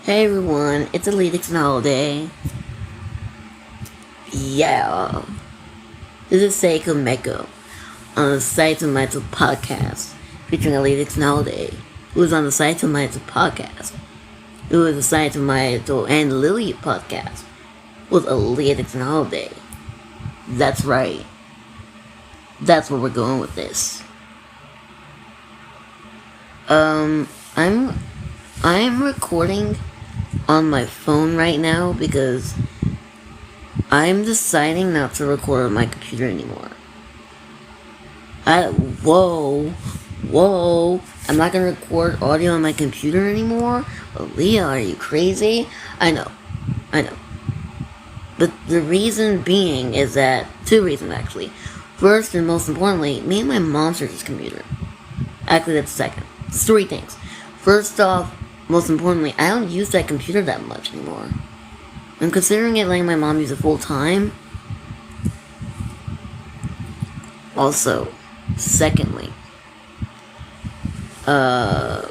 Hey everyone, it's Elitix and Holiday. Yeah. This is Seiko Meko on the Saito Maito podcast featuring Elitix and Holiday, who is on the Saito Maito podcast, who is the Saito Maito and Lily podcast with Elitix and Holiday. That's right. That's where we're going with this. I'm recording on my phone right now because I'm deciding not to record on my computer anymore. Whoa, I'm not gonna record audio on my computer anymore? Leah, are you crazy? I know. But the reason being is that, two reasons actually. First and most importantly, me and my mom share this computer. Actually, that's second. It's three things. First off, most importantly, I don't use that computer that much anymore. I'm considering it letting my mom use it full time. Also, secondly, what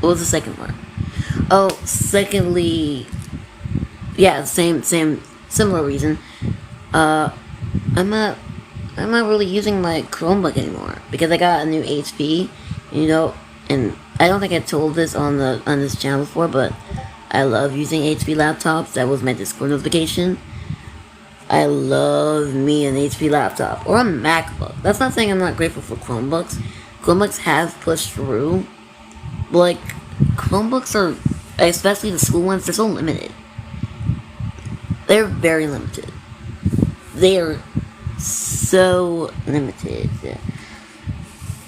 was the second one? Oh, secondly, yeah, similar reason. I'm not really using my Chromebook anymore because I got a new HP, and I don't think I told this on this channel before, but I love using HP laptops. That was my Discord notification. I love me an HP laptop or a MacBook. That's not saying I'm not grateful for Chromebooks. Chromebooks have pushed through. But like, Chromebooks are, especially the school ones, they're so limited. They're very limited. They are so limited.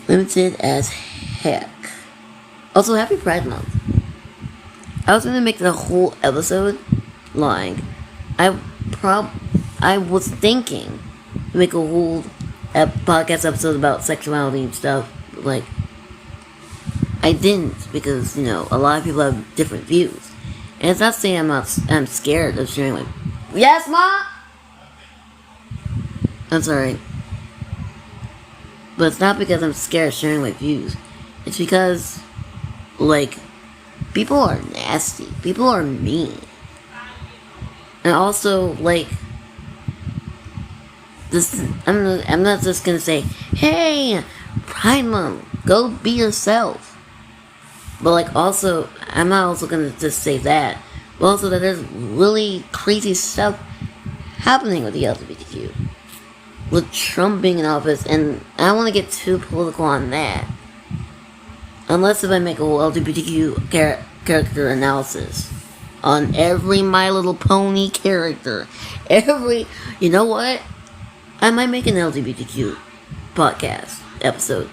Limited as heck. Also, happy Pride Month. I was gonna make the whole episode lying. I was thinking to make a whole podcast episode about sexuality and stuff. Like, I didn't because, a lot of people have different views. And it's not saying I'm scared of sharing, like, yes, Mom? I'm sorry. But it's not because I'm scared of sharing my views. It's because, like, people are nasty. People are mean. And also, like, this, I'm not just gonna say, hey, Pride Month, go be yourself. But, like, also, I'm not also gonna just say that. But also that there's really crazy stuff happening with the LGBTQ. With Trump being in office, and I don't want to get too political on that. Unless if I make a whole LGBTQ character analysis on every My Little Pony character. You know what? I might make an LGBTQ podcast episode.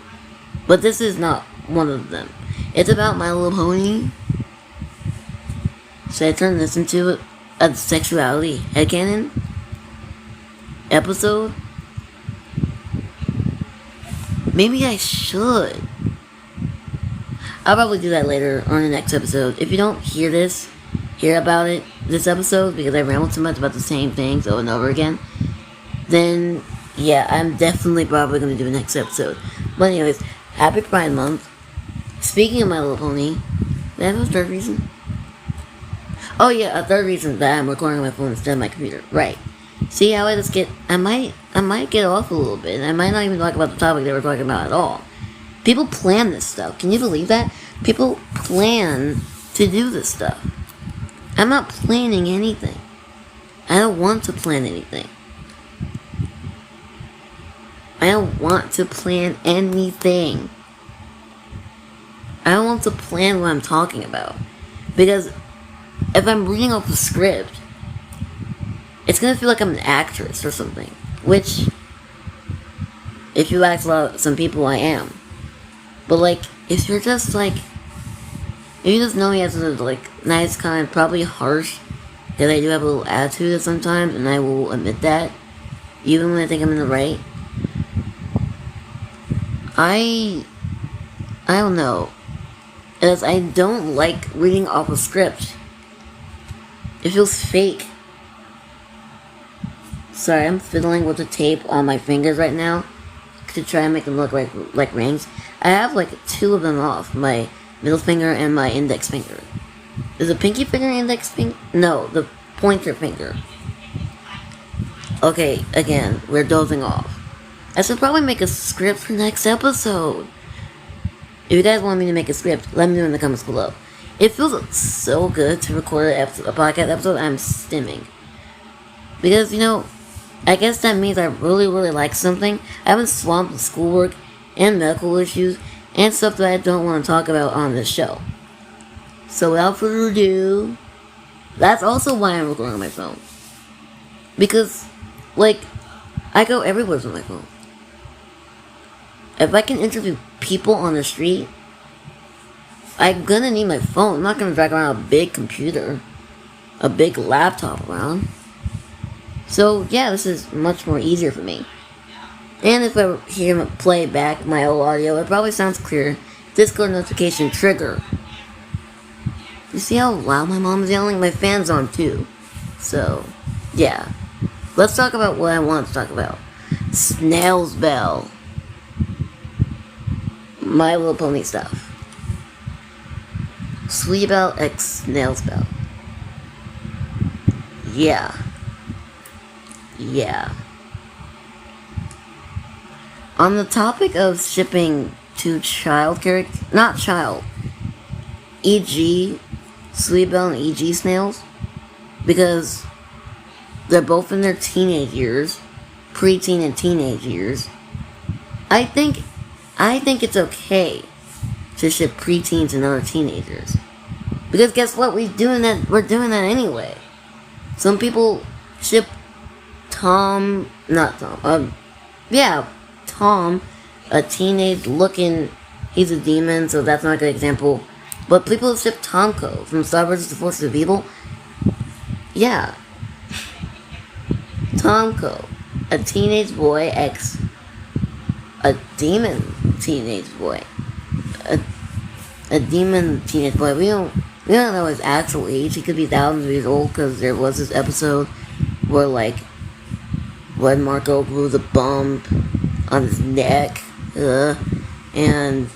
But this is not one of them. It's about My Little Pony. Should I turn this into a sexuality headcanon episode? Maybe I should. I'll probably do that later on the next episode. If you don't hear about it this episode, because I rambled so much about the same things over and over again, then yeah, I'm definitely probably going to do a next episode. But anyways, happy Pride Month. Speaking of My Little Pony, did I have a third reason? Oh yeah, a third reason that I'm recording on my phone instead of my computer. Right. See how I just get, I might get off a little bit. I might not even talk about the topic they were talking about at all. People plan this stuff. Can you believe that? People plan to do this stuff. I'm not planning anything. I don't want to plan anything. I don't want to plan anything. I don't want to plan what I'm talking about. Because if I'm reading off the script, it's gonna feel like I'm an actress or something. Which, if you ask some people, I am. But like, if you're just like, if you just know me as a like nice, kind, probably harsh, because I do have a little attitude sometimes, and I will admit that, even when I think I'm in the right. I don't know. As I don't like reading off a script. It feels fake. Sorry, I'm fiddling with the tape on my fingers right now. to try and make them look like rings. I have like 2 of them off, my middle finger and my index finger. Is the pinky finger index finger? No, the pointer finger. Okay, again, we're dozing off. I should probably make a script for next episode. If you guys want me to make a script, let me know in the comments below. It feels so good to record a podcast episode. I'm stimming. Because, you know, I guess that means I really, really like something. I've been swamped with schoolwork and medical issues and stuff that I don't want to talk about on this show. So without further ado, that's also why I'm recording on my phone. Because, like, I go everywhere with my phone. If I can interview people on the street, I'm gonna need my phone. I'm not gonna drag around a big computer, a big laptop around. So yeah, this is much more easier for me. And if I hear play back my old audio, it probably sounds clear. Discord notification trigger. You see how loud my mom's yelling? My fan's on too. So, yeah. Let's talk about what I want to talk about. Snail's Bell. My Little Pony stuff. Sweet Bell x Snail's Bell. Yeah. Yeah. On the topic of shipping to child characters, not child, e.g. Sweet Bell and e.g. Snails, because they're both in their teenage years, preteen and teenage years. I think it's okay to ship preteens and other teenagers, because guess what? We're doing that anyway. Some people ship Tom, a teenage looking. He's a demon, so that's not a good example. But people ship Tomko from Star Wars: The Forces of Evil. Yeah. Tomko, a teenage boy x a demon teenage boy. A demon teenage boy. We don't know his actual age. He could be thousands of years old, because there was this episode where, like, when Marco grew the bump on his neck, and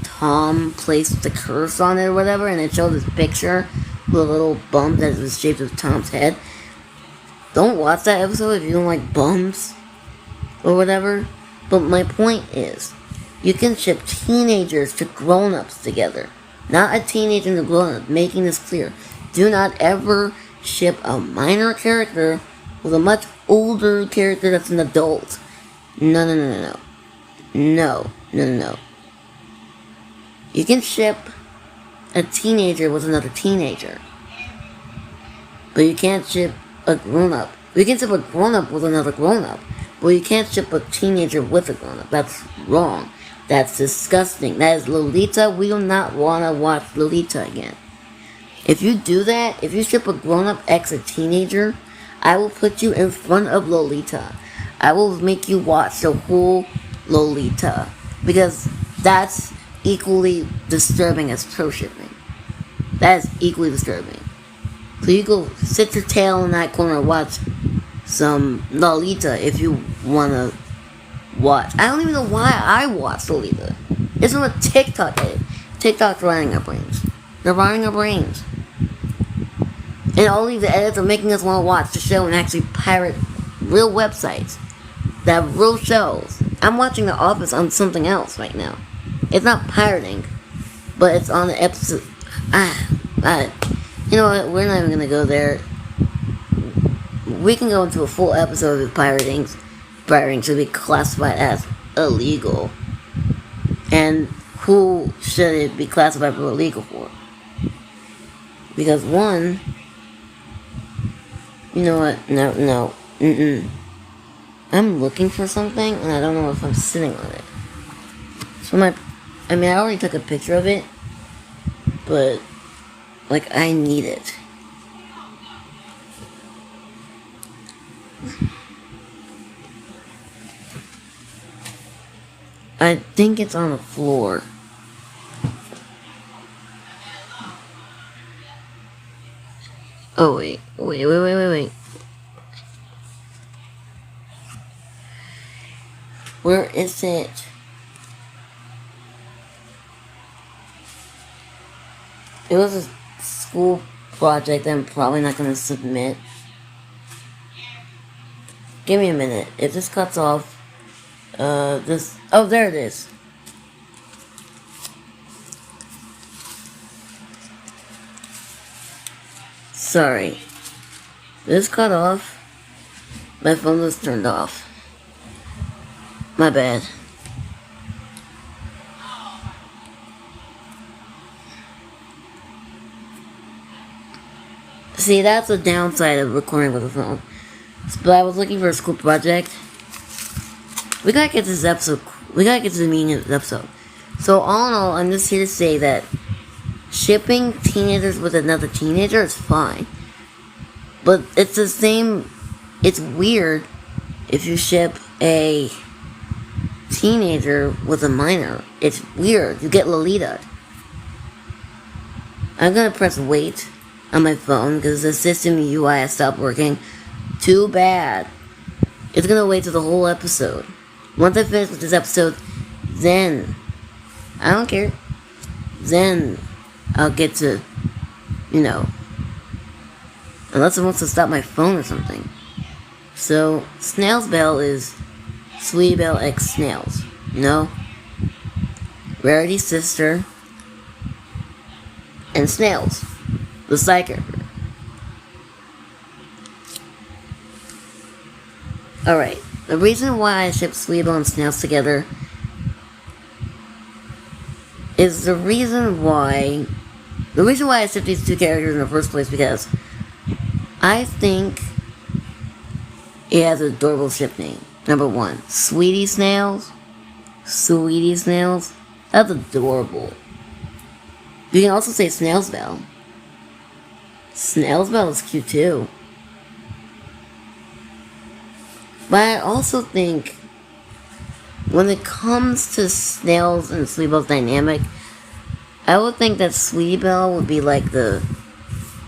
Tom placed the curse on it or whatever, and it showed this picture with a little bump that was shaped of Tom's head. Don't watch that episode if you don't like bumps or whatever. But my point is, you can ship teenagers to grown-ups together, not a teenager and a grown-up. Making this clear: do not ever ship a minor character with a much older character that's an adult. No. You can ship a teenager with another teenager, but you can't ship a grown-up. You can ship a grown-up with another grown-up, but you can't ship a teenager with a grown-up. That's wrong. That's disgusting. That is Lolita. We do not want to watch Lolita again. If you do that, if you ship a grown-up ex a teenager, I will put you in front of Lolita. I will make you watch the whole Lolita, because that's equally disturbing as pro-shipping. That is equally disturbing. So you go sit your tail in that corner and watch some Lolita if you want to watch. I don't even know why I watch Lolita. It's from a TikTok edit. TikTok's rotting our brains. They're rotting our brains. And all these edits are making us want to watch the show and actually pirate real websites that have real shows. I'm watching The Office on something else right now. It's not pirating, but it's on the episode. You know what? We're not even gonna go there. We can go into a full episode of pirating. Pirating should be classified as illegal, and who should it be classified for illegal for? Because one, you know what? No. I'm looking for something, and I don't know if I'm sitting on it. So I already took a picture of it, but, like, I need it. I think it's on the floor. Oh, wait. Where is it? It was a school project that I'm probably not going to submit. Give me a minute. If this cuts off, this... Oh, there it is. Sorry. This cut off. My phone was turned off. My bad. See, that's the downside of recording with a phone. But I was looking for a school project. We gotta get this episode. We gotta get to the meaning of this episode. So, all in all, I'm just here to say that shipping teenagers with another teenager is fine. But it's the same. It's weird if you ship a teenager with a minor. It's weird. You get Lolita. I'm gonna press wait on my phone because the system UI has stopped working. Too bad. It's gonna wait till the whole episode. Once I finish with this episode, then I don't care. Then I'll get to, unless it wants to stop my phone or something. So, Snails Bell is Sweetie Belle X Snails. Rarity's sister. And Snails. The psychic. Alright. The reason why I ship Sweetie Belle and Snails together is the reason why I ship these two characters in the first place, because I think it has an adorable ship name. Number one, SweetieSnails. SweetieSnails. That's adorable. You can also say Snails Bell. Snails Bell is cute too. But I also think when it comes to Snails and Sweetie Belle's dynamic, I would think that Sweetie Belle would be like the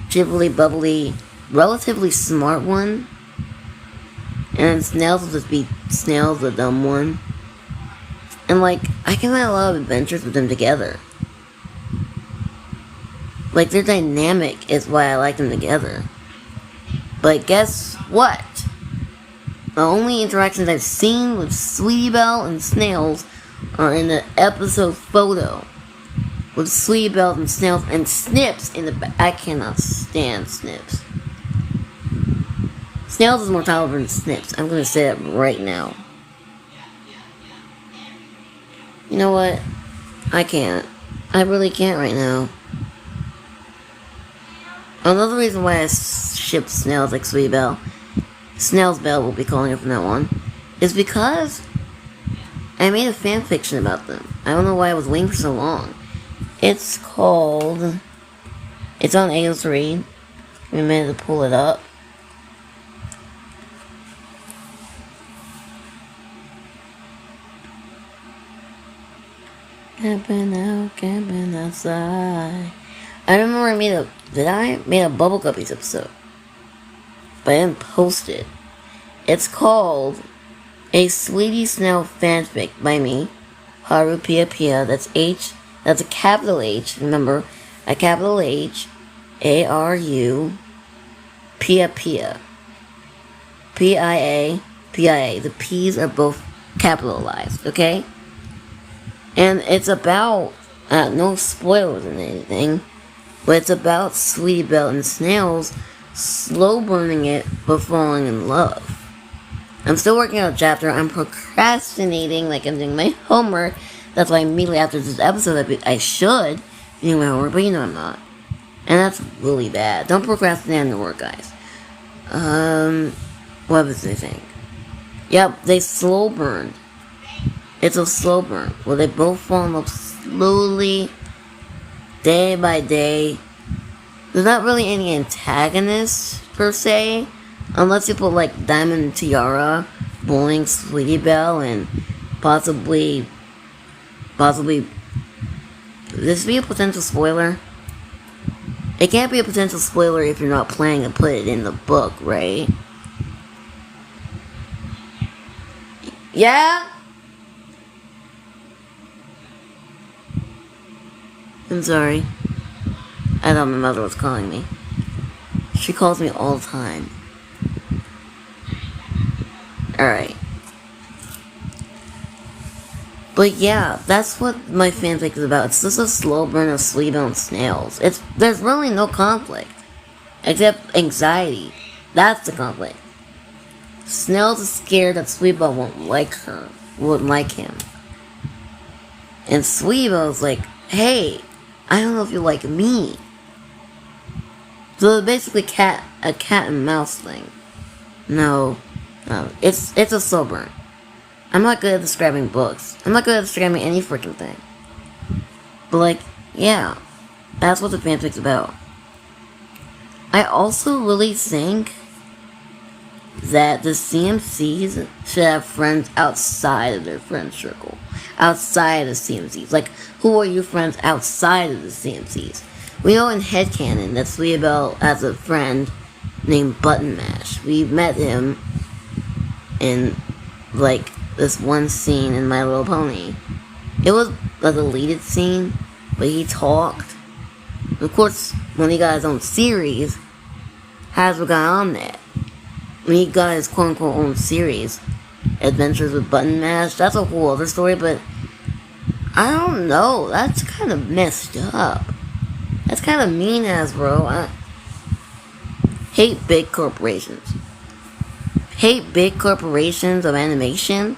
jibbly bubbly, relatively smart one. And Snails will just be Snails, the dumb one. And I can have a lot of adventures with them together. Their dynamic is why I like them together. But guess what? The only interactions I've seen with Sweetie Belle and Snails are in the episode photo. With Sweetie Belle and Snails and Snips in the back. I cannot stand Snips. Snails is more tolerable than Snips. I'm going to say that right now. You know what? I can't. I really can't right now. Another reason why I ship Snails like Sweetie Belle, Snails Belle will be calling her from that one, is because I made a fanfiction about them. I don't know why I was waiting for so long. It's called... It's on AO3. Give me a minute to pull it up. Camping outside. I remember I made a Bubble Guppies episode, but I didn't post it. It's called A Sweetie Snail Fanfic by me, Haru Pia Pia. That's a capital H. Remember, a capital H, A-R-U, Pia Pia, P-I-A, P-I-A. The P's are both capitalized, okay? And it's about, no spoilers or anything, but it's about Sweetie Belle and Snails slow burning it but falling in love. I'm still working on a chapter. I'm procrastinating like I'm doing my homework. That's why immediately after this episode I should be doing my homework, but I'm not. And that's really bad. Don't procrastinate on your work, guys. What was I saying? Yep, they slow burned. It's a slow burn where they both fall in love slowly, day by day. There's not really any antagonists per se, unless you put Diamond and Tiara bullying Sweetie Belle and possibly. This be a potential spoiler? It can't be a potential spoiler if you're not planning to put it in the book, right? Yeah? I'm sorry. I thought my mother was calling me. She calls me all the time. Alright. But yeah, that's what my fanfic is about. It's just a slow burn of SweetieSnails and Snails. There's really no conflict. Except anxiety. That's the conflict. Snails is scared that SweetieSnails won't like him. And SweetieSnails like, hey, I don't know if you like me. So it's basically a cat and mouse thing. No, it's a slow burn. I'm not good at describing books. I'm not good at describing any freaking thing. But like, yeah, that's what the fanfic's about. I also really think that the CMCs should have friends outside of their friend circle. Outside of the CMCs. Like, who are your friends outside of the CMCs? We know in headcanon that SweetieSnails has a friend named Button Mash. We met him in, like, this one scene in My Little Pony. It was a deleted scene, but he talked. Of course, when he got his own series, Hasbro got on that. When he got his quote-unquote own series, Adventures with Button Mash, that's a whole other story, but I don't know, that's kind of messed up. That's kind of mean, Hasbro. I hate big corporations. Hate big corporations of animation,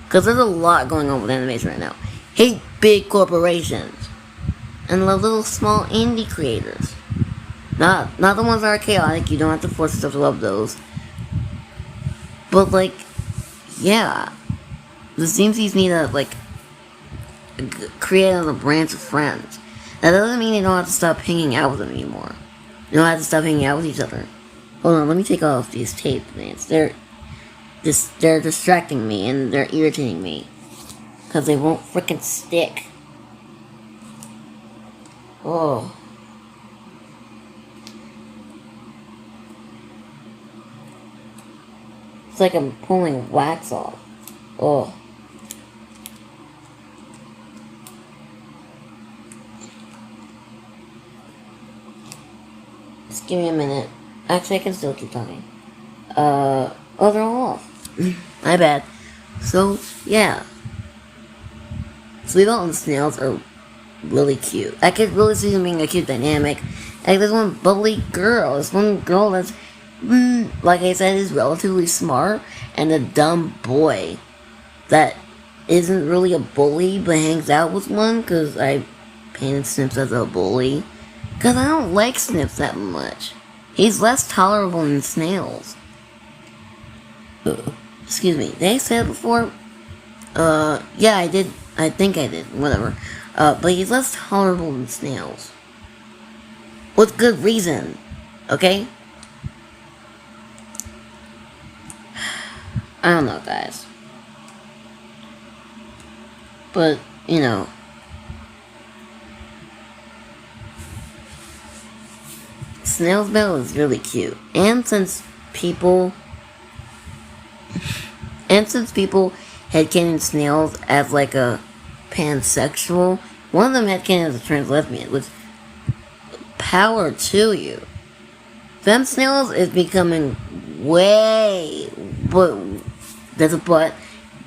because there's a lot going on with animation right now. Hate big corporations and the little small indie creators. Not the ones that are chaotic. You don't have to force yourself to love those. But like, yeah, the CMCs need to like create another branch of friends. That doesn't mean they don't have to stop hanging out with them anymore. They don't have to stop hanging out with each other. Hold on, let me take off these tape things. They're distracting me and they're irritating me. Because they won't frickin' stick. Oh. It's like I'm pulling wax off. Oh. Just give me a minute. Actually, I can still keep talking. Oh, they're all off. My bad. So, yeah. SweetieSnails and Snails are really cute. I could really see them being a cute dynamic. Like, there's one bubbly girl. There's one girl that's, like I said, is relatively smart. And a dumb boy that isn't really a bully, but hangs out with one. Because I painted Snips as a bully. Because I don't like Snips that much. He's less tolerable than Snails. Excuse me. Did I say that before? Yeah, I did. I think I did. Whatever. But he's less tolerable than Snails. With good reason. Okay? I don't know, guys. But, you know. Snails Bell is really cute. And since people headcanon Snails as like a pansexual, one of them headcanon as a trans lesbian, which power to you. Femme Snails is becoming way, but there's a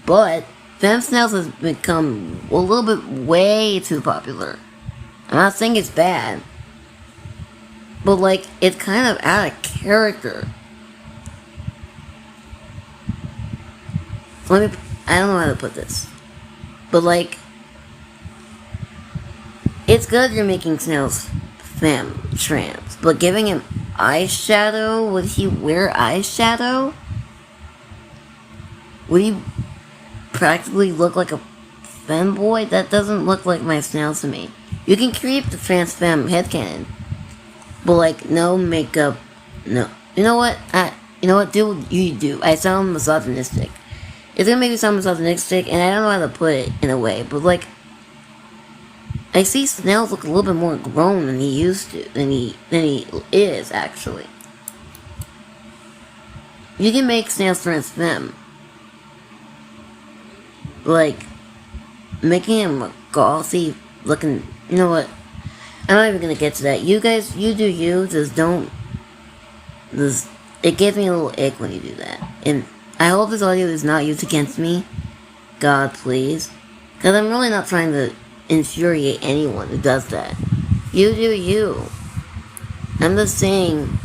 but Femme Snails has become a little bit way too popular. I'm not saying it's bad, but like, it's kind of out of character. I don't know how to put this, but like, it's good you're making Snails femme trans, but giving him eyeshadow, would he wear eyeshadow? Would he practically look like a femboy? That doesn't look like my Snails to me. You can create the trans femme headcanon, but like, no makeup, no. You know what? Do what you do. I sound misogynistic. It's gonna make me sound misogynistic, and I don't know how to put it in a way, but like, I see Snails look a little bit more grown than he used to, than he is, actually. You can make Snails trans femme. Like, making him a gothy looking, you know what? I'm not even gonna get to that. You guys, you do you. Just don't. Just, it gives me a little ick when you do that. And I hope this audio is not used against me. God, please. Because I'm really not trying to infuriate anyone who does that. You do you. I'm just saying,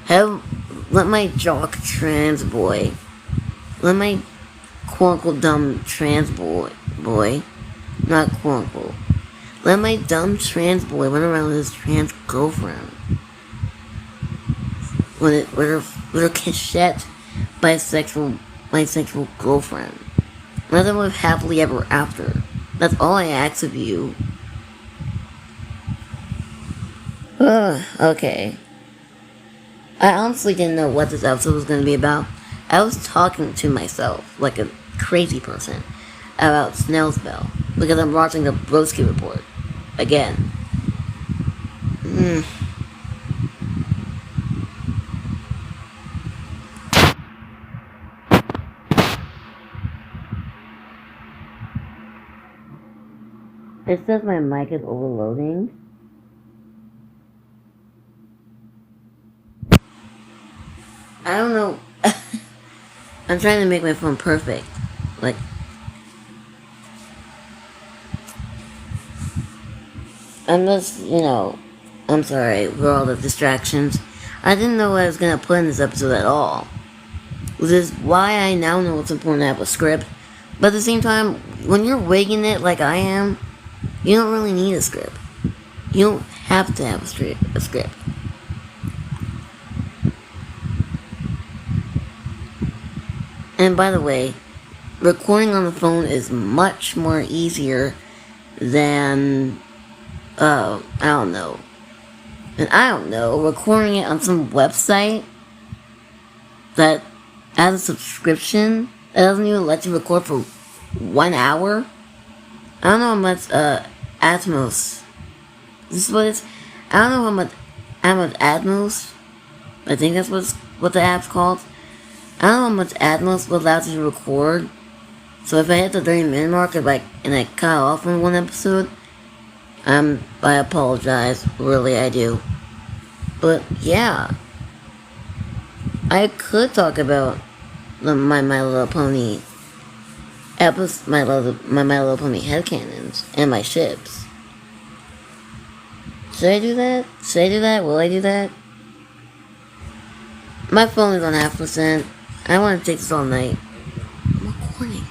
let my jock trans boy, let my quote-unquote dumb trans boy, not quote-unquote, let my dumb trans boy run around with his trans girlfriend. With her cachette bisexual girlfriend. Let them live happily ever after. That's all I ask of you. Okay. I honestly didn't know what this episode was going to be about. I was talking to myself like a crazy person about Snail's Bell because I'm watching the Broski Report again. It says my mic is overloading. I don't know. I'm trying to make my phone perfect. Like, I'm just, I'm sorry for all the distractions. I didn't know what I was going to put in this episode at all. Which is why I now know it's important to have a script. But at the same time, when you're winging it like I am, you don't really need a script. You don't have to have a script. And by the way, recording on the phone is much more easier than, I don't know, recording it on some website that has a subscription that doesn't even let you record for 1 hour. I don't know how much, Atmos. This is what it's, I don't know how much Atmos, I think that's what the app's called. I don't know how much Atmos will allow you to record. So if I hit the 30-minute mark and I cut off in one episode, I apologize. Really, I do. But yeah, I could talk about my My Little Pony episode, my My Little Pony headcanons and my ships. Should I do that? Will I do that? My phone is on 0.5%. I want to take this all night. I'm recording.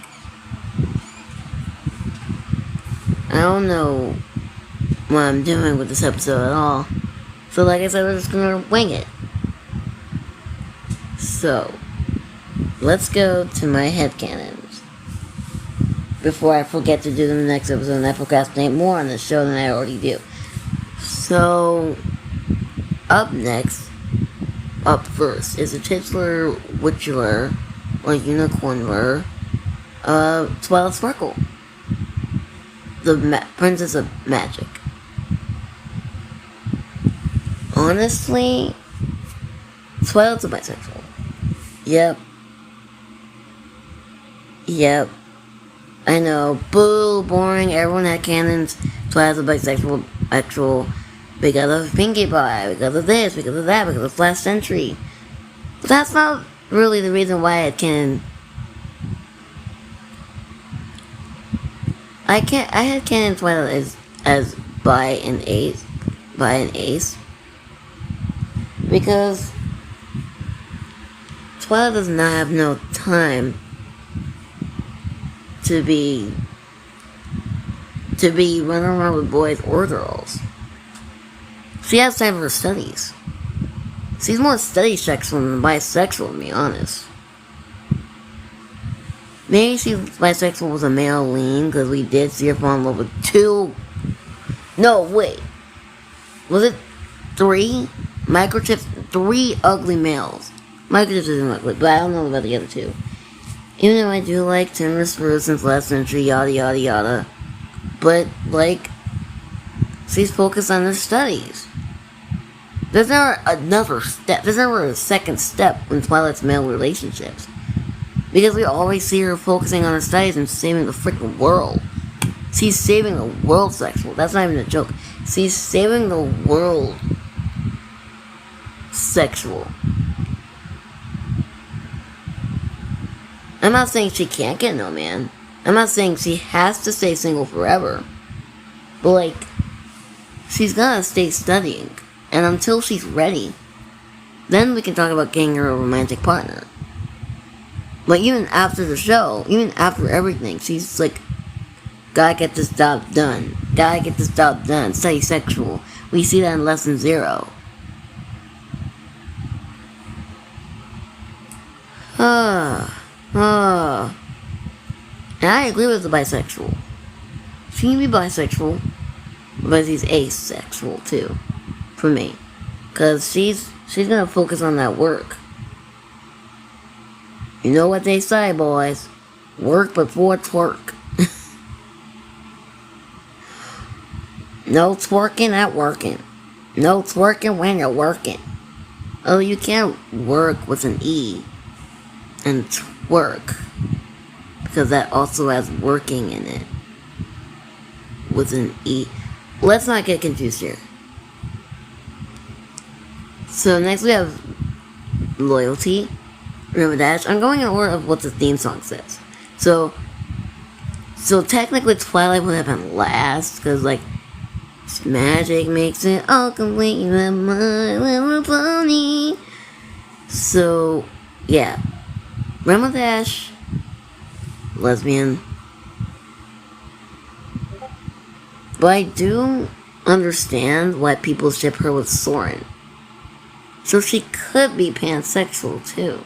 I don't know what I'm doing with this episode at all. So like I said, we're just gonna wing it. So, let's go to my headcanons. Before I forget to do them in the next episode and I procrastinate more on the show than I already do. So, up first is the titular witcher or unicornler, Twilight Sparkle, the Princess of Magic. Honestly, Twilight's a bisexual. Yep. I know. Boo, boring. Everyone had cannons. Twilight's a bisexual, actual. Because of Pinkie Pie, because of this, because of that, because of last century. But that's not really the reason why I had canon Twilight as by an ace. Because Twilight does not have no time to be running around with boys or girls. She has time for her studies. She's more study sexual than bisexual, to be honest. Maybe she's bisexual with a male lean, because we did see her fall in love with 2... No, wait. Was it 3? Microchips, 3 ugly males. Microchips isn't ugly, but I don't know about the other 2. Even though I do like Timorous Spurs since last century, yada yada yada. But, she's focused on her studies. There's never another step. There's never a second step in Twilight's male relationships. Because we always see her focusing on her studies and saving the freaking world. She's saving the world sexual. That's not even a joke. She's saving the world sexual. I'm not saying she can't get no man. I'm not saying she has to stay single forever. But like, she's gotta stay studying. And until she's ready, then we can talk about getting her a romantic partner. But even after the show, even after everything, she's like, gotta get this job done. Gotta get this job done. Stay sexual. We see that in Lesson 0. And I agree with the bisexual. She can be bisexual, but she's asexual too, for me. Cause she's gonna focus on that work. You know what they say, boys? Work before twerk. No twerking at working. No twerking when you're working. Oh, you can't work with an E and twerk, because that also has working in it with an E. Let's not get confused here. So next we have Loyalty, River Dash. I'm going in order of what the theme song says. So technically Twilight would have been last, because like, magic makes it all complete, my little pony. So yeah, Rainbow Dash, lesbian. But I do understand why people ship her with Soren. So she could be pansexual too.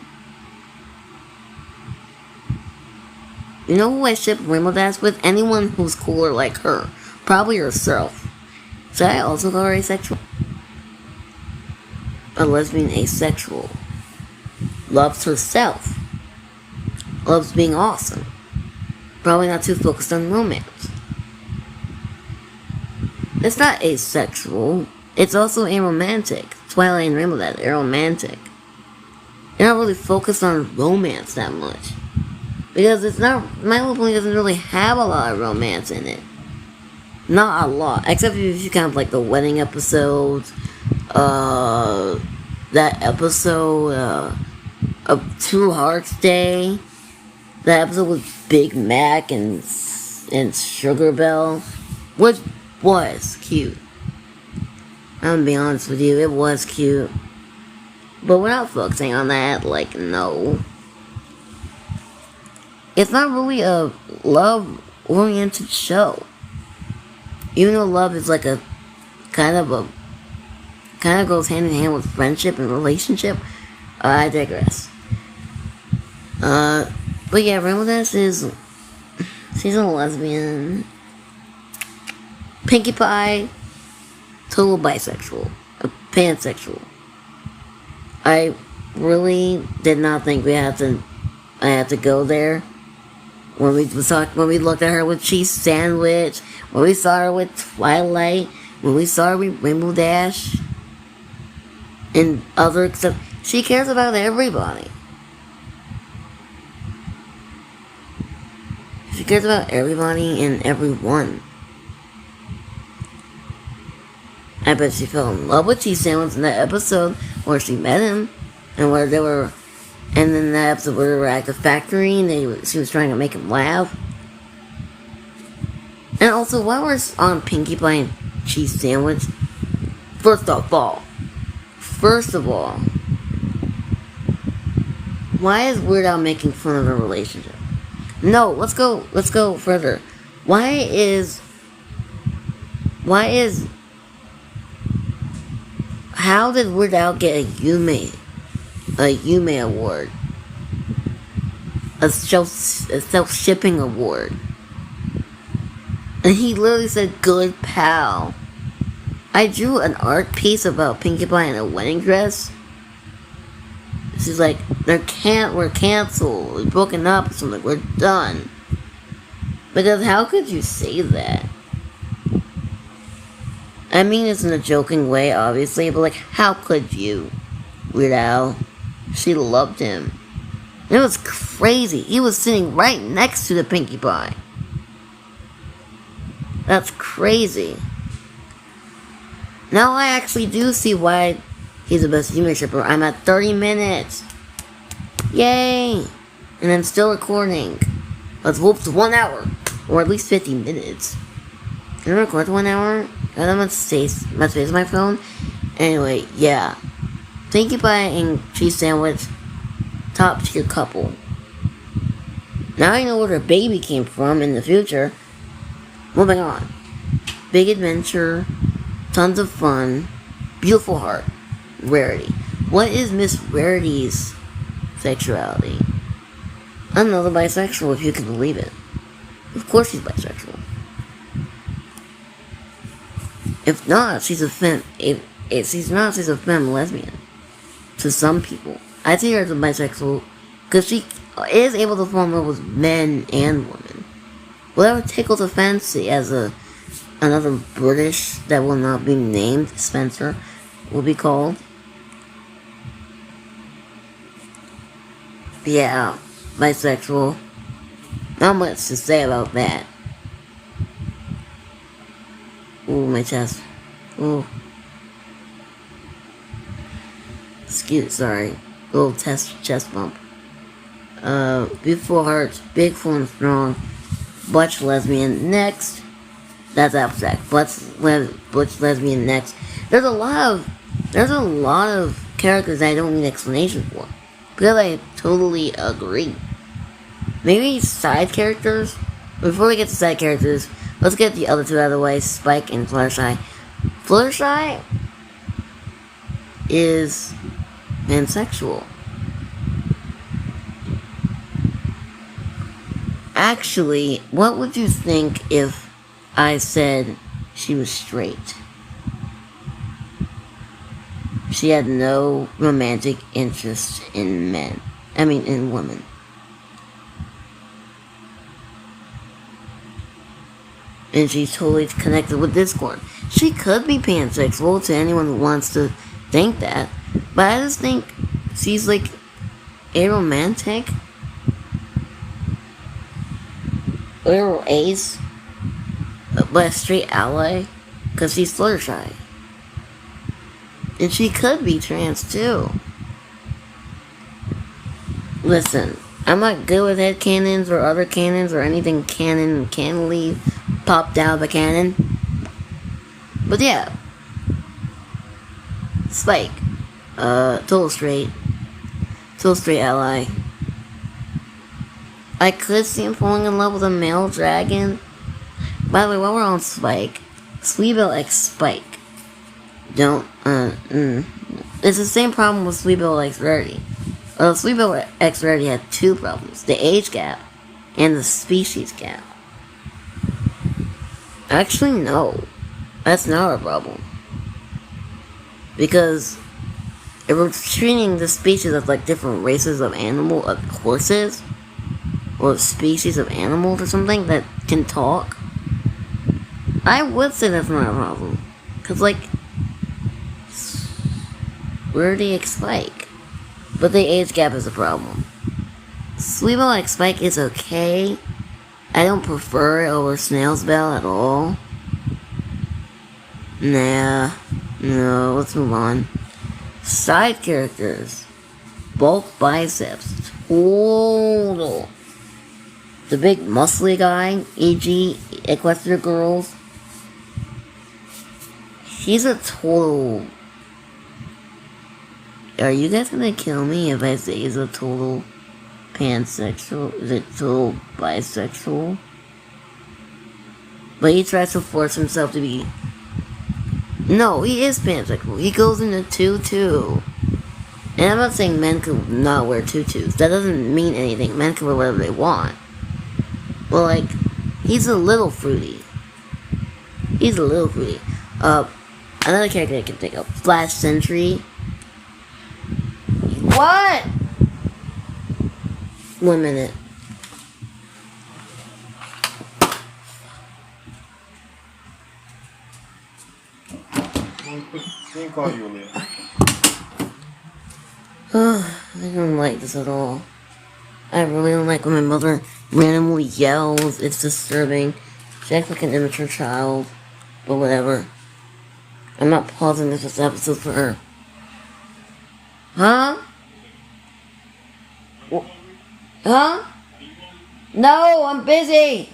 You know who I ship Rainbow Dash with? Anyone who's cooler like her. Probably herself. Should I also call her asexual? A lesbian asexual. Loves herself. Loves being awesome. Probably not too focused on romance. It's not asexual. It's also aromantic. Twilight and Rainbow Dash are romantic. They're not really focused on romance that much. Because it's not... My Little Pony doesn't really have a lot of romance in it. Not a lot. Except if you count like the wedding episodes. That episode of Two Hearts Day. That episode with Big Mac and Sugar Bell. Which was cute. I'm gonna be honest with you, it was cute. But we're not focusing on that, like, no. It's not really a love-oriented show. Even though love is like a kind of goes hand in hand with friendship and relationship. I digress. But yeah, Rainbow Dash she's a lesbian. Pinkie Pie, total bisexual, pansexual. I really did not think I had to go there. When we looked at her with Cheese Sandwich, when we saw her with Twilight, when we saw her with Rainbow Dash, and other stuff, she cares about everybody. She cares about everybody and everyone. I bet she fell in love with Cheese Sandwich in that episode where she met him, and where they were. And then that episode where they were at the factory and she was trying to make him laugh. And also, while we're on Pinkie Pie and Cheese Sandwich, first of all, why is Weird Al making fun of their relationship? No, let's go further. How did Weird Al get a Yume award? A self-shipping award. And he literally said, good pal. I drew an art piece about Pinkie Pie in a wedding dress. She's like, we're canceled, we're broken up, so I'm like, we're done. Because how could you say that? I mean, it's in a joking way, obviously, but like, how could you? Weird Al. She loved him. It was crazy. He was sitting right next to the Pinkie Pie. That's crazy. Now I actually do see why he's the best female shipper. I'm at 30 minutes. Yay! And I'm still recording. Let's whoop to 1 hour. Or at least 50 minutes. Can I record 1 hour? I don't have space on my phone. Anyway, yeah. Thank you, Pie and Cheese Sandwich. Top tier couple. Now I know where their baby came from in the future. Moving on. Big adventure. Tons of fun. Beautiful heart. Rarity. What is Miss Rarity's sexuality? Another bisexual, if you can believe it. Of course she's bisexual. If not, she's a femme. If she's not, she's a femme lesbian. To some people. I see her as a bisexual because she is able to fall in love with men and women. Whatever tickles a fancy, as another British that will not be named, Spencer, will be called. Yeah, bisexual. Not much to say about that. Ooh, my chest. Ooh. Sorry. Little chest bump. Beautiful hearts, big, full, and strong. Butch lesbian next. That's abstract. Butch lesbian next. There's a lot of characters I don't need explanation for. Because I totally agree. Maybe side characters? Before we get to side characters, let's get the other two out of the way, Spike and Fluttershy. Fluttershy is pansexual. Actually, what would you think if I said she was straight? She had no romantic interest in men. I mean, in women. And she's totally connected with Discord. She could be pansexual to anyone who wants to think that. But I just think she's like aromantic. Little ace. But a straight ally. Because she's Fluttershy. And she could be trans too. Listen, I'm not good with headcanons or other canons or anything canon canonly popped out of a cannon. But yeah. Spike. Total straight ally. I could see him falling in love with a male dragon. By the way, while we're on Spike, Sweetbell X Spike. It's the same problem with Sweetbell X Rarity. Sweetbell X Rarity had two problems. The age gap and the species gap. Actually, no. That's not a problem. Because if we're treating the species as like different races of horses, or species of animals or something that can talk, I would say that's not a problem. Because, like, Rarity X Spike. But the age gap is a problem. Sweetbell X Spike is okay. I don't prefer it over Snail's Bell at all. Nah. No, let's move on. Side characters. Bulk biceps. Total. The big muscly guy, e.g. Equestria Girls. He's a total... Are you guys gonna kill me if I say he's a total pansexual? Is it total bisexual? But he tries to force himself to be... No, he is pansexual. He goes into tutu. And I'm not saying men could not wear tutus. That doesn't mean anything. Men can wear whatever they want. But, like, he's a little fruity. Another character I can think of. Flash Sentry. What? 1 minute. I don't like this at all. I really don't like when my mother randomly yells. It's disturbing. She acts like an immature child. But whatever. I'm not pausing this episode for her. Huh? Huh? No, I'm busy.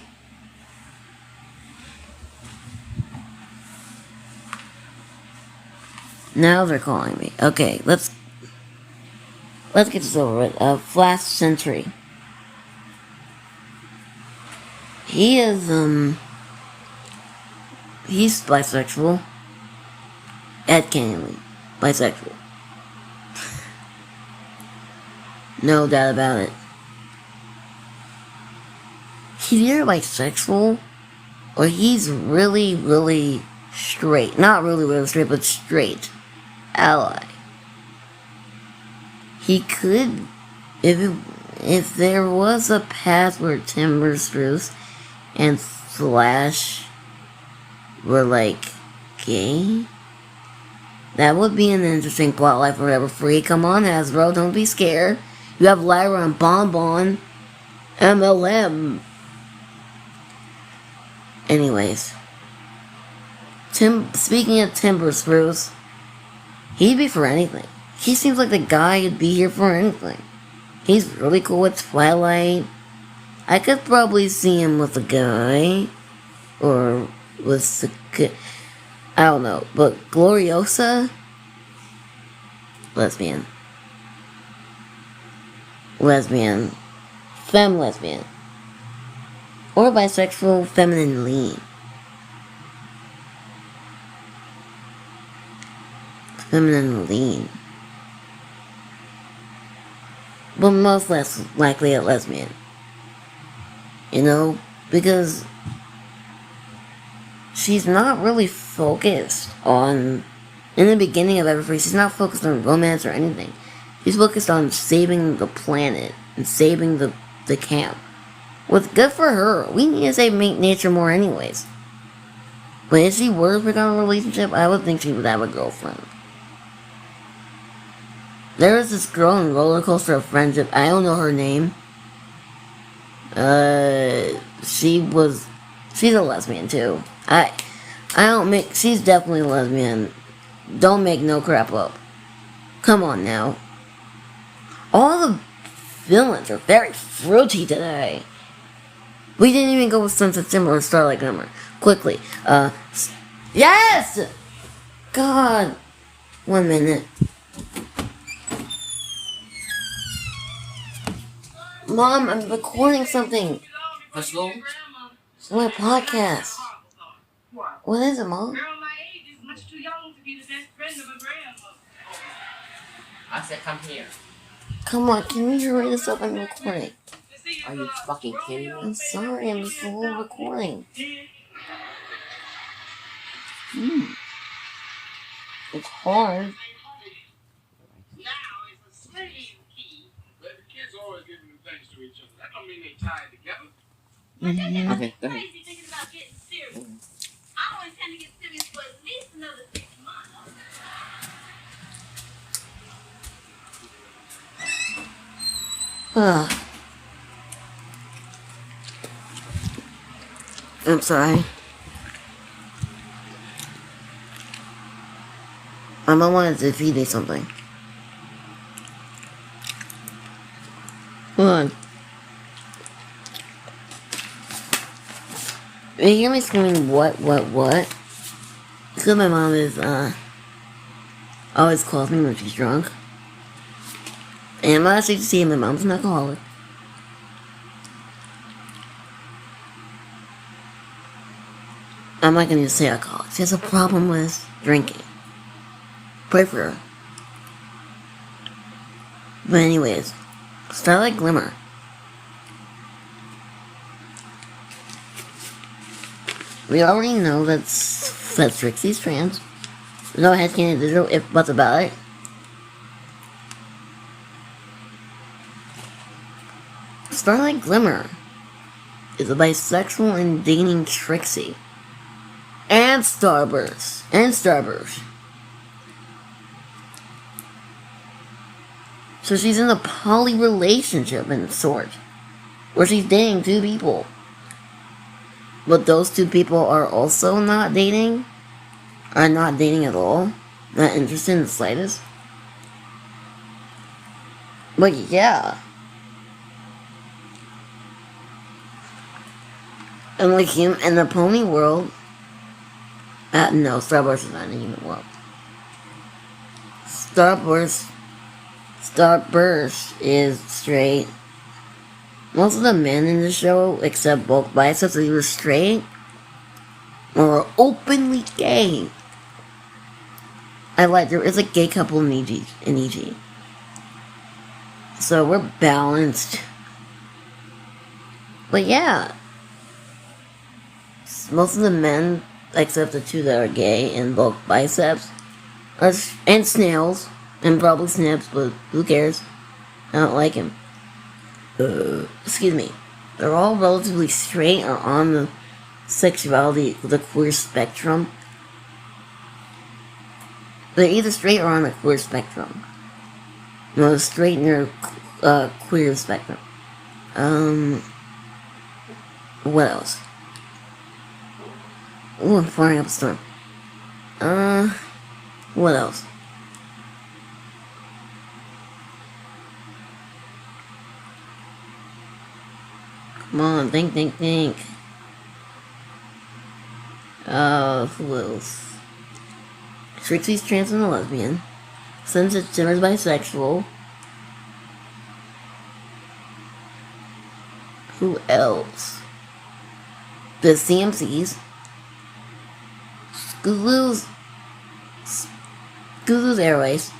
Now they're calling me. Okay, let's get this over with. Flash Sentry. He is, he's bisexual. Headcanons. Bisexual. No doubt about it. He's either bisexual, or he's really, really straight. Not really, really straight, but straight. Ally. He could, if there was a path where Timber Spruce and Flash were like gay, that would be an interesting plotline for Forever Free. Come on, Hasbro, don't be scared. You have Lyra and Bonbon, MLM. Anyways, speaking of Timber Spruce, he'd be for anything. He seems like the guy who'd be here for anything. He's really cool with Twilight. I could probably see him with a guy, or with I don't know, but Gloriosa? Lesbian. Femme lesbian. Or bisexual, feminine lean. Feminine lean. But most less likely a lesbian. You know? Because she's not really focused on... In the beginning of Everfree, she's not focused on romance or anything. She's focused on saving the planet and saving the camp. What's good for her. We need to save nature more anyways. But if she were to become a relationship, I would think she would have a girlfriend. There was this girl in Roller Coaster of Friendship. I don't know her name. She's a lesbian too. She's definitely a lesbian. Don't make no crap up. Come on now. All the villains are very fruity today. We didn't even go with Sunset Simmer or Starlight Glimmer. Quickly. Yes! God. 1 minute. Mom, I'm recording something. Let's go. It's my podcast. What is it, Mom? Girl my age is much too young to be the best friend of a grandmother. I said come here. Come on, can you hurry this up? I'm recording. Are you fucking kidding me? I'm sorry, I'm still recording. It's hard. Now it's a slave key. But the kids are always giving them things to each other. That don't mean they tied together. Okay, go ahead. Crazy thinking about getting serious. I don't intend to get serious for at least another 6 months. I'm sorry. My mom wanted to feed me something. Hold on. You hear me screaming, what? Because my mom is, always calls me when she's drunk. And I'm not actually to see my mom's an alcoholic. I'm not gonna say alcoholic. She has a problem with drinking. Pray for her. But anyways, Starlight Glimmer. We already know that Trixie's trans. There's no headcanon digital if buts about it. Starlight Glimmer is a bisexual and dating Trixie. And Starburst. So she's in a poly relationship in sort. Where she's dating 2 people. But those 2 people are also not dating? are not dating at all. Not interested in the slightest. But yeah. And like him in the pony world. No, Starburst is not in the human world. Starburst is straight. Most of the men in the show, except both biceps, are either straight or openly gay. There is a gay couple in EG. So we're balanced. But yeah. Most of the men, except the two that are gay and bulk biceps, and snails, and probably snips, but who cares? I don't like him. Excuse me. They're all relatively straight or on the the queer spectrum. They're either straight or on the queer spectrum. No, straight near queer spectrum. What else? Ooh, I'm firing up a storm. What else? Come on, think. Who else? Trixie's trans and a lesbian. Sunset Shimmer's bisexual. Who else? The CMCs. Scootaloo's Airways.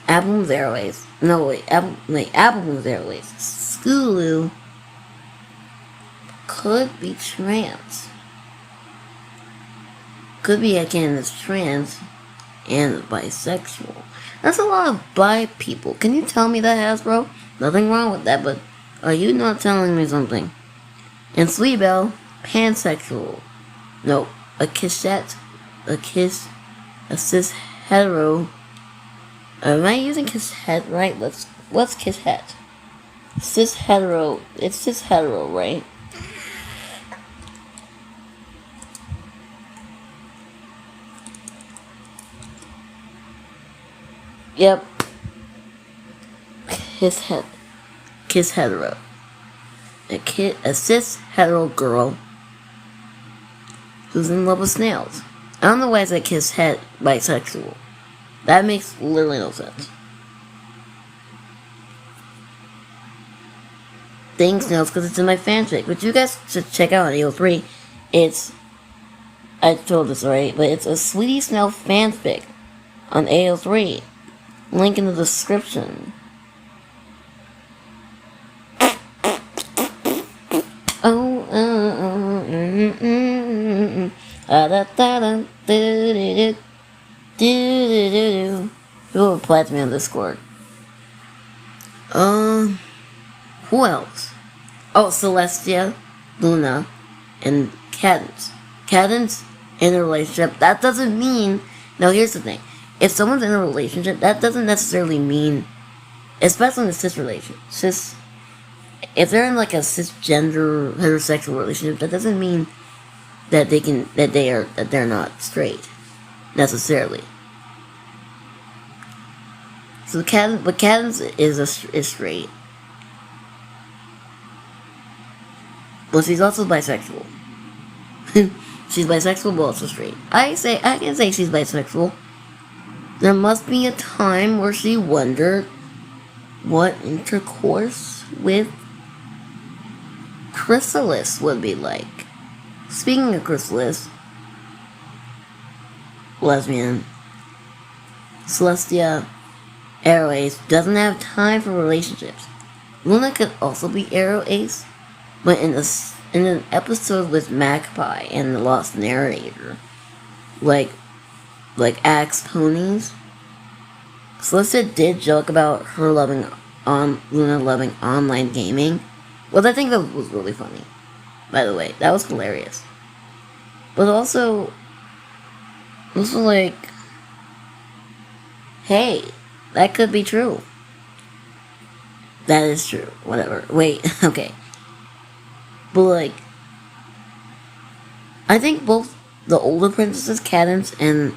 Applemoon's Airways. No, wait, Applemoon's Airways. Scootaloo could be trans. Could be again as trans and bisexual. That's a lot of bi people. Can you tell me that, Hasbro? Nothing wrong with that, but are you not telling me something? And Sweet Belle, pansexual. No, a cis hetero. Am I using cis het right? What's cis het? Cis hetero. It's cis hetero, right? Yep. Kiss hetero. A cis hetero girl who's in love with snails. I don't know why I said kiss het bisexual. That makes literally no sense. Dang snails, because it's in my fanfic, which you guys should check out on AO3. I told this already, but it's a Sweetie Snail fanfic on AO3. Link in the description. Who replied to me on Discord? Who else? Oh, Celestia, Luna, and Cadence. Cadence in a relationship. That doesn't mean. Now, here's the thing. If someone's in a relationship, that doesn't necessarily mean, especially in a if they're in like a cisgender heterosexual relationship, that doesn't mean that they're not straight necessarily. So Cadence is straight, but she's also bisexual. She's bisexual, but also straight. I can say she's bisexual. There must be a time where she wondered what intercourse with Chrysalis would be like. Speaking of Chrysalis, lesbian, Celestia Airways doesn't have time for relationships. Luna could also be Arrow Ace, but in an episode with Magpie and the Lost Narrator, like Axe Ponies, Celestia did joke about her Luna loving online gaming. Well, I think that was really funny. By the way, that was hilarious. But also like, hey, that could be true. That is true. Whatever. Wait, okay. But like, I think both the older princesses, Cadence and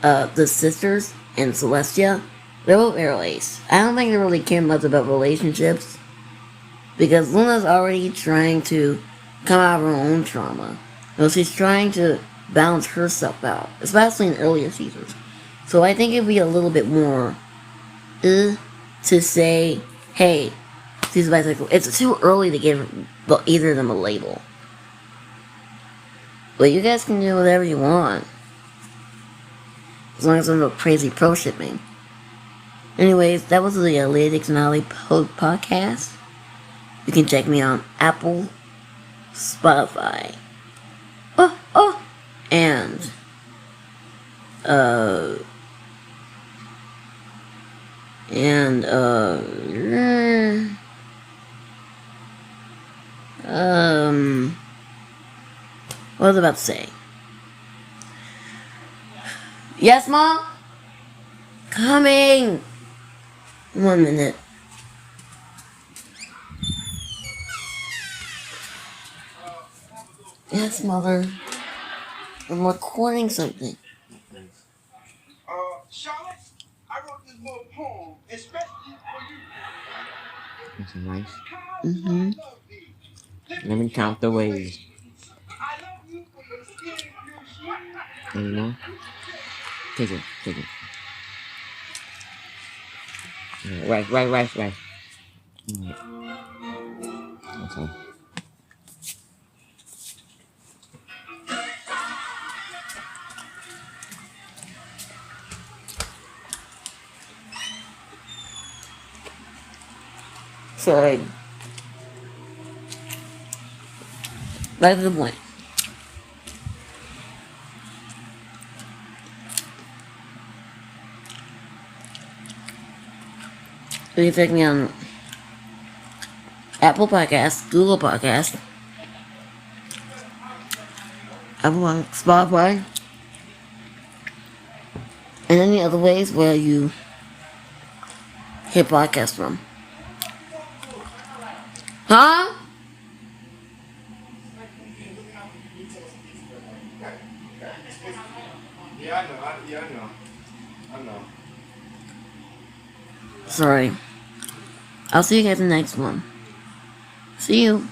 the sisters and Celestia, they're both arrow ace. I don't think they really care much about relationships because Luna's already trying to come out of her own trauma. So she's trying to balance herself out, especially in earlier seasons. So I think it'd be a little bit more to say, hey, she's bisexual. It's too early to give either of them a label. But you guys can do whatever you want. As long as there's no crazy pro shipping. Anyways, that was the Lady Dixonale podcast. You can check me on Apple, Spotify, and what was I about to say? Yes, Mom? Coming! 1 minute. Yes, Mother. I'm recording something. Charlotte, I wrote this little poem especially for you. That's nice. Mm-hmm. Let me count the ways. I love you for your skin blue shoes. Any more? Take it. Yeah, right. Right. That's all. Sorry. Back to the point. You can check me on Apple Podcasts, Google Podcasts, Apple Spotify, and any other ways where you hear podcasts from. Huh? Yeah, I know. Sorry. I'll see you guys in the next one. See you.